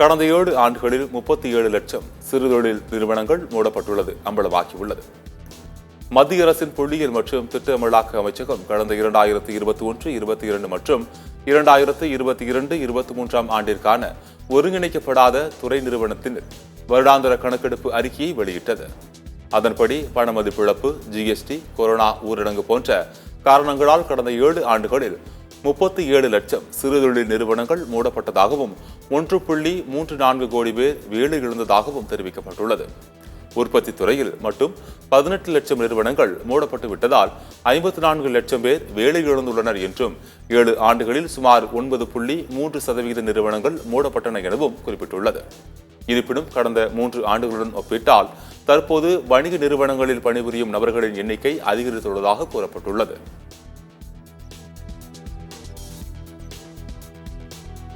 கடந்த 7 ஆண்டுகளில் 37 லட்சம் சிறுதொழில் நிறுவனங்கள் மூடப்பட்டுள்ளது அம்பலமாகியுள்ளது. மத்திய அரசின் புள்ளியியல் மற்றும் திட்டமிடலாக்க அமைச்சகம் கடந்த 2021-22 மற்றும் 2022-23 ஆண்டிற்கான ஒருங்கிணைக்கப்படாத துறை நிறுவனத்தின் வருடாந்திர கணக்கெடுப்பு அறிக்கையை வெளியிட்டது. அதன்படி பணமதிப்பிழப்பு, ஜிஎஸ்டி, கொரோனா ஊரடங்கு போன்ற காரணங்களால் கடந்த 7 ஆண்டுகளில் 37 லட்சம் சிறுதொழில் நிறுவனங்கள் மூடப்பட்டதாகவும் 1.34 கோடி பேர் வேலை இழந்ததாகவும் தெரிவிக்கப்பட்டுள்ளது. உற்பத்தி துறையில் மட்டும் 18 லட்சம் நிறுவனங்கள் மூடப்பட்டு விட்டதால் 54 லட்சம் பேர் வேலை இழந்துள்ளனர் என்றும் 7 ஆண்டுகளில் சுமார் 9.3% நிறுவனங்கள் மூடப்பட்டன எனவும் குறிப்பிட்டுள்ளது. இருப்பினும் கடந்த 3 ஆண்டுகளுடன் ஒப்பிட்டால் தற்போது வணிக நிறுவனங்களில் பணிபுரியும் நபர்களின் எண்ணிக்கை அதிகரித்துள்ளதாக கூறப்பட்டுள்ளது.